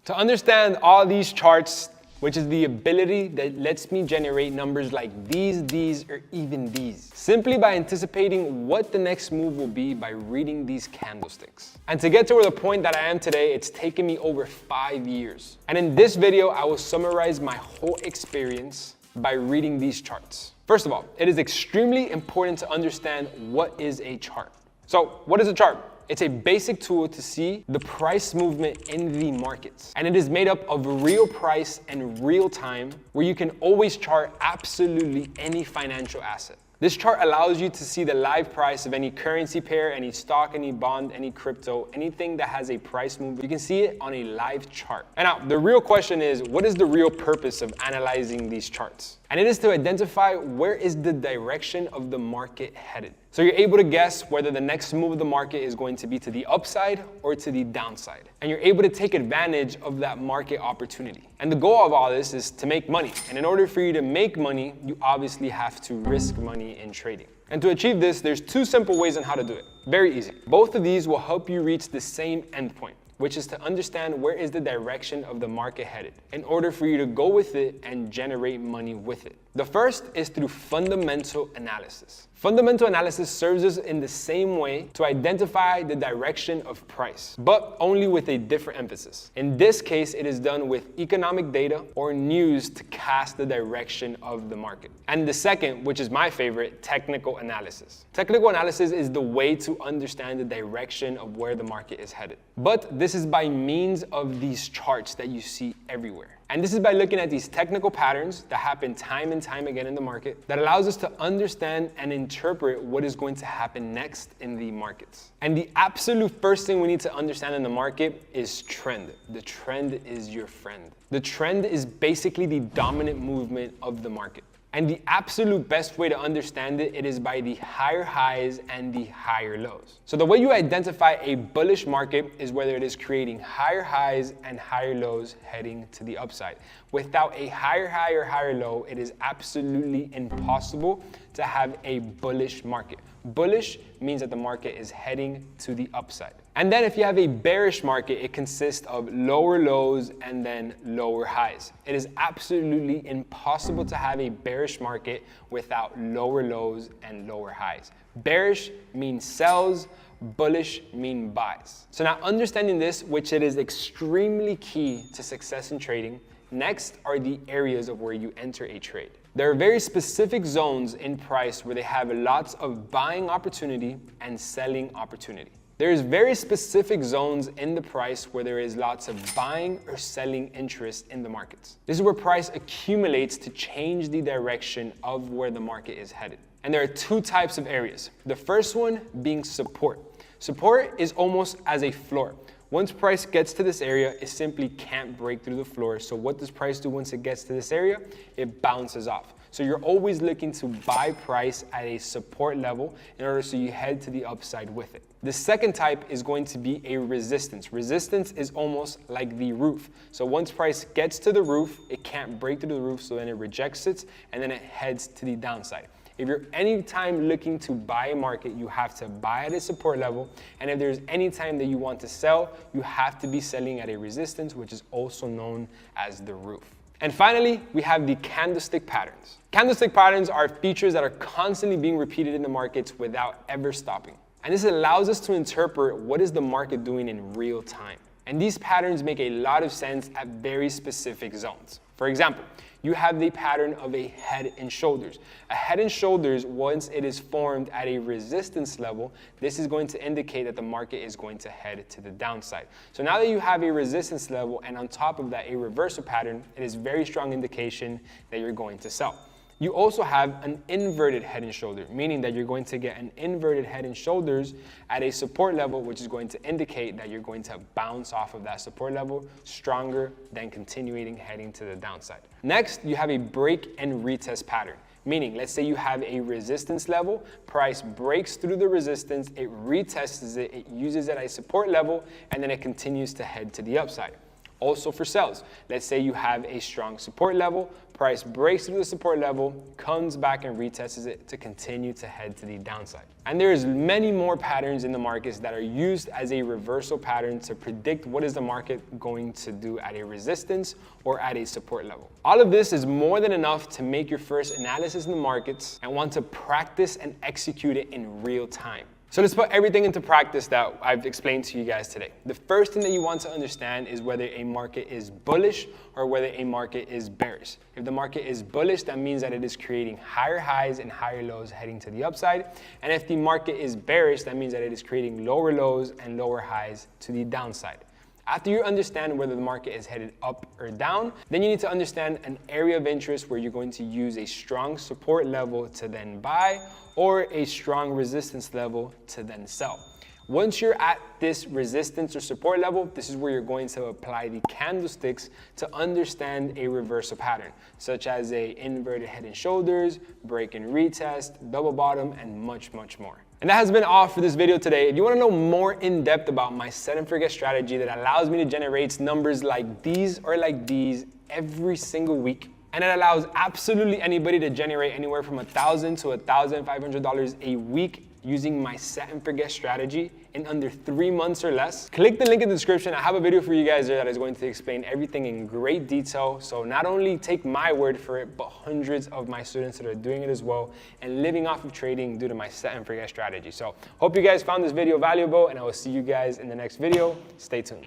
To understand all these charts, which is the ability that lets me generate numbers like these, or even these, simply by anticipating what the next move will be by reading these candlesticks. And to get to where the point that I am today, it's taken me over 5 years. And in this video, I will summarize my whole experience by reading these charts. First of all, it is extremely important to understand what is a chart. So what is a chart? It's a basic tool to see the price movement in the markets. And it is made up of real price and real time, where you can always chart absolutely any financial asset. This chart allows you to see the live price of any currency pair, any stock, any bond, any crypto, anything that has a price movement. You can see it on a live chart. And now, the real question is, what is the real purpose of analyzing these charts? And it is to identify where is the direction of the market headed. So you're able to guess whether the next move of the market is going to be to the upside or to the downside. And you're able to take advantage of that market opportunity. And the goal of all this is to make money. And in order for you to make money, you obviously have to risk money in trading. And to achieve this, there's 2 simple ways on how to do it. Very easy. Both of these will help you reach the same endpoint, which is to understand where is the direction of the market headed in order for you to go with it and generate money with it. The first is through fundamental analysis. Fundamental analysis serves us in the same way to identify the direction of price, but only with a different emphasis. In this case, it is done with economic data or news to cast the direction of the market. And the second, which is my favorite, technical analysis. Technical analysis is the way to understand the direction of where the market is headed. But this is by means of these charts that you see everywhere. And this is by looking at these technical patterns that happen time and time again in the market that allows us to understand and interpret what is going to happen next in the markets. And the absolute first thing we need to understand in the market is trend. The trend is your friend. The trend is basically the dominant movement of the market. And the absolute best way to understand it is by the higher highs and the higher lows. So the way you identify a bullish market is whether it is creating higher highs and higher lows heading to the upside. Without a higher high or higher low, it is absolutely impossible to have a bullish market. Bullish means that the market is heading to the upside. And then if you have a bearish market, it consists of lower lows and then lower highs. It is absolutely impossible to have a bearish market without lower lows and lower highs. Bearish means sells, bullish mean buys. So now understanding this, which it is extremely key to success in trading, next are the areas of where you enter a trade. There are very specific zones in price where they have lots of buying opportunity and selling opportunity. There is very specific zones in the price where there is lots of buying or selling interest in the markets. This is where price accumulates to change the direction of where the market is headed. And there are 2 types of areas. The first one being support. Support is almost as a floor. Once price gets to this area, it simply can't break through the floor. So what does price do once it gets to this area? It bounces off. So you're always looking to buy price at a support level in order so you head to the upside with it. The second type is going to be a resistance. Resistance is almost like the roof. So once price gets to the roof, it can't break through the roof, so then it rejects it and then it heads to the downside. If you're anytime looking to buy a market, you have to buy at a support level. And if there's any time that you want to sell, you have to be selling at a resistance, which is also known as the roof. And finally, we have the candlestick patterns. Candlestick patterns are features that are constantly being repeated in the markets without ever stopping. And this allows us to interpret what is the market doing in real time. And these patterns make a lot of sense at very specific zones. For example, you have the pattern of a head and shoulders. A head and shoulders, once it is formed at a resistance level, this is going to indicate that the market is going to head to the downside. So now that you have a resistance level and on top of that a reversal pattern, it is very strong indication that you're going to sell. You also have an inverted head and shoulder, meaning that you're going to get an inverted head and shoulders at a support level, which is going to indicate that you're going to bounce off of that support level stronger than continuing heading to the downside. Next, you have a break and retest pattern, meaning let's say you have a resistance level, price breaks through the resistance, it retests it, it uses it at a support level, and then it continues to head to the upside. Also for sells, let's say you have a strong support level, price breaks through the support level, comes back and retests it to continue to head to the downside. And there's many more patterns in the markets that are used as a reversal pattern to predict what is the market going to do at a resistance or at a support level. All of this is more than enough to make your first analysis in the markets and want to practice and execute it in real time. So let's put everything into practice that I've explained to you guys today. The first thing that you want to understand is whether a market is bullish or whether a market is bearish. If the market is bullish, that means that it is creating higher highs and higher lows heading to the upside. And if the market is bearish, that means that it is creating lower lows and lower highs to the downside. After you understand whether the market is headed up or down, then you need to understand an area of interest where you're going to use a strong support level to then buy or a strong resistance level to then sell. Once you're at this resistance or support level, this is where you're going to apply the candlesticks to understand a reversal pattern, such as a inverted head and shoulders, break and retest, double bottom, and much, much more. And that has been all for this video today. If you want to know more in depth about my set and forget strategy that allows me to generate numbers like these or like these every single week, and it allows absolutely anybody to generate anywhere from $1,000 to $1,500 a week using my set and forget strategy in under 3 months or less, click the link in the description. I have a video for you guys there that is going to explain everything in great detail. So not only take my word for it, but hundreds of my students that are doing it as well and living off of trading due to my set and forget strategy. So hope you guys found this video valuable, and I will see you guys in the next video. Stay tuned.